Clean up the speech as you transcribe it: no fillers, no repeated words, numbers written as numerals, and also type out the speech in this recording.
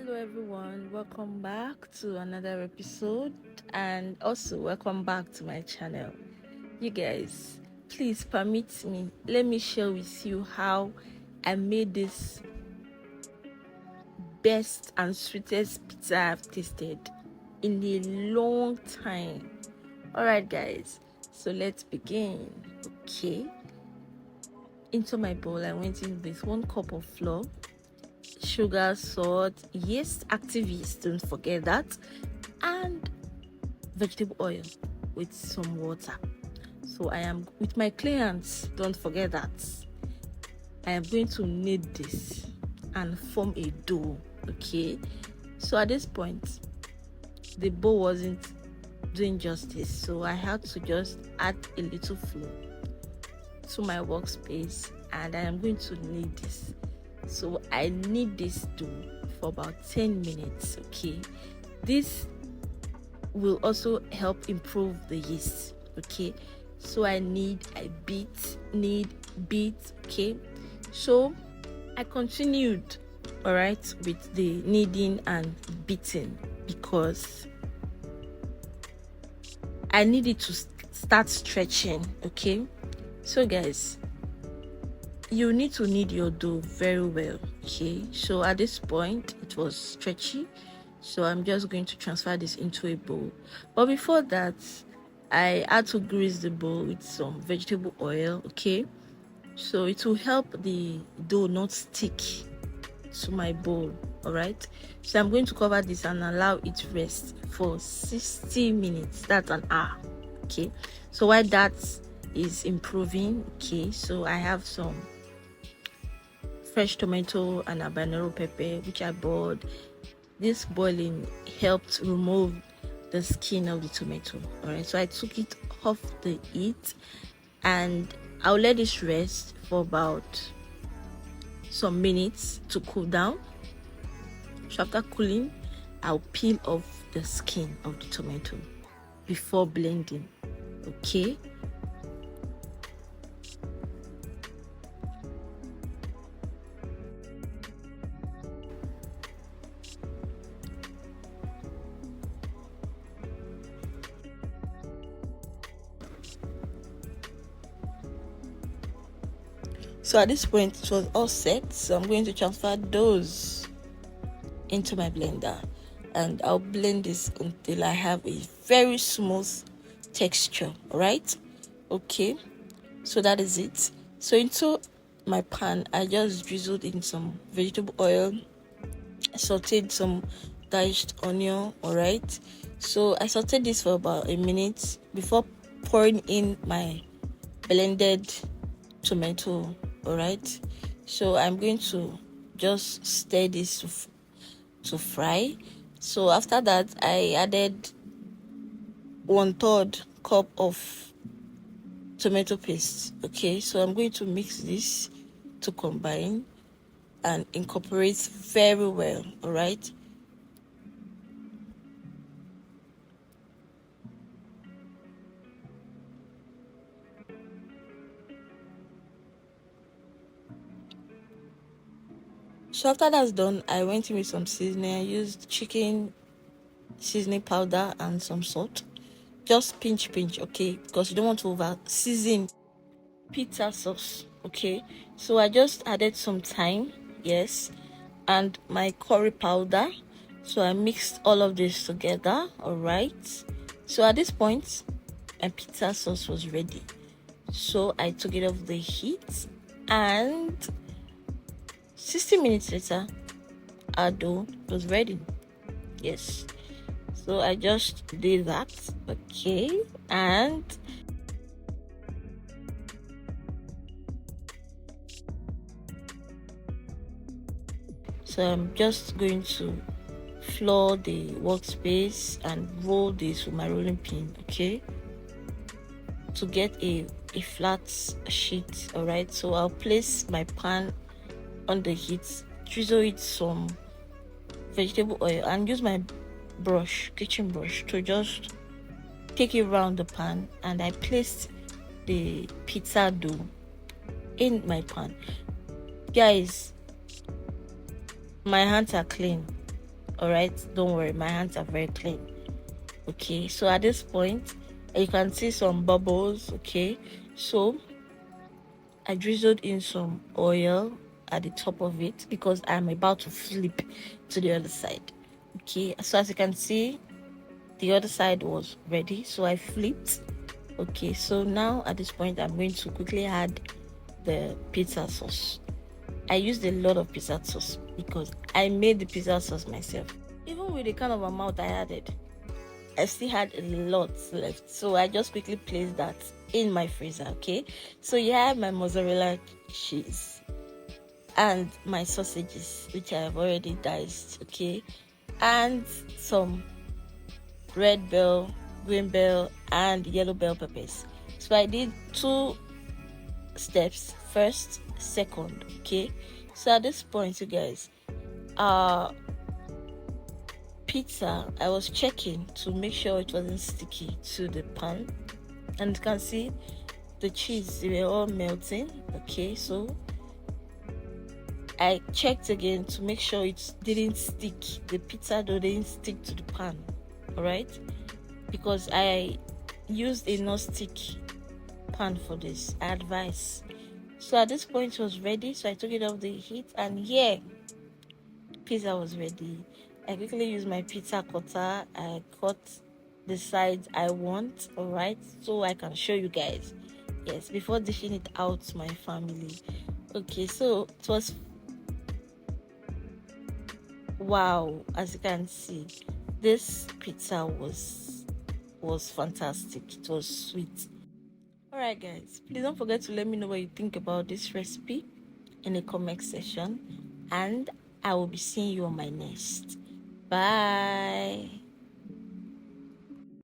Hello everyone, welcome back to another episode, and also welcome back to my channel. You guys, please permit me, let me share with you how I made this best and sweetest pizza I've tasted in a long time. Alright guys, so let's begin. Okay, into my bowl I went in with 1 cup of flour, sugar, salt, yeast activist, don't forget that, and vegetable oil with some water. So I am with my clients, don't forget that. I am going to knead this and form a dough. Okay, so at this point the bowl wasn't doing justice, so I had to just add a little flour to my workspace, and I am going to knead this. So I knead this dough for about 10 minutes. Okay, this will also help improve the yeast. Okay, so I beat. Okay, so I continued all right with the kneading and beating because I needed to start stretching. Okay, so guys, you need to knead your dough very well. Okay, so at this point it was stretchy, so I'm just going to transfer this into a bowl. But before that, I had to grease the bowl with some vegetable oil. Okay, so it will help the dough not stick to my bowl. All right, so I'm going to cover this and allow it to rest for 60 minutes. That's an hour. Okay, so while that is improving, okay, so I have some fresh tomato and habanero pepper which I bought. This boiling helped remove the skin of the tomato. All right, so I took it off the heat and I'll let this rest for about some minutes to cool down. So after cooling, I'll peel off the skin of the tomato before blending. Okay, so at this point it was all set, so I'm going to transfer those into my blender and I'll blend this until I have a very smooth texture. All right, okay, so that is it. So into my pan I just drizzled in some vegetable oil, sauteed some diced onion. All right, so I sauteed this for about a minute before pouring in my blended tomato. All right, so I'm going to just stir this to fry. So after that I added 1/3 cup of tomato paste. Okay, so I'm going to mix this to combine and incorporate very well. All right, so after that's done, I went in with some seasoning. I used chicken seasoning powder and some salt, just pinch, okay, because you don't want to over season pizza sauce. Okay, so I just added some thyme, yes, and my curry powder. So I mixed all of this together. All right, so at this point my pizza sauce was ready, so I took it off the heat, and 60 minutes later our dough was ready. Yes, so I just did that. Okay, and so I'm just going to floor the workspace and roll this with my rolling pin. Okay, to get a flat sheet. All right, so I'll place my pan on the heat, drizzle it some vegetable oil, and use my kitchen brush to just take it around the pan, and I placed the pizza dough in my pan. Guys, my hands are clean. All right, don't worry, my hands are very clean. Okay, so at this point you can see some bubbles. Okay, so I drizzled in some oil at the top of it because I'm about to flip to the other side. Okay, so as you can see, the other side was ready, so I flipped. Okay, so now at this point I'm going to quickly add the pizza sauce. I used a lot of pizza sauce because I made the pizza sauce myself. Even with the kind of amount I added, I still had a lot left, so I just quickly placed that in my freezer. Okay, so you have my mozzarella cheese and my sausages, which I have already diced. Okay, and some red bell, green bell, and yellow bell peppers. So I did 2 steps: first, second. Okay, so at this point, you guys, pizza, I was checking to make sure it wasn't sticky to the pan, and you can see the cheese, they were all melting. Okay, so I checked again to make sure it didn't stick, the pizza dough didn't stick to the pan. All right, because I used a non-stick pan for this, I advise. So at this point it was ready, so I took it off the heat, and here pizza was ready. I quickly used my pizza cutter. I cut the sides I want, all right, so I can show you guys, yes, before dishing it out to my family. Okay, so it was wow. As you can see, this pizza was fantastic. It was sweet. All right, guys, please don't forget to let me know what you think about this recipe in the comment section, and I will be seeing you on my next. Bye.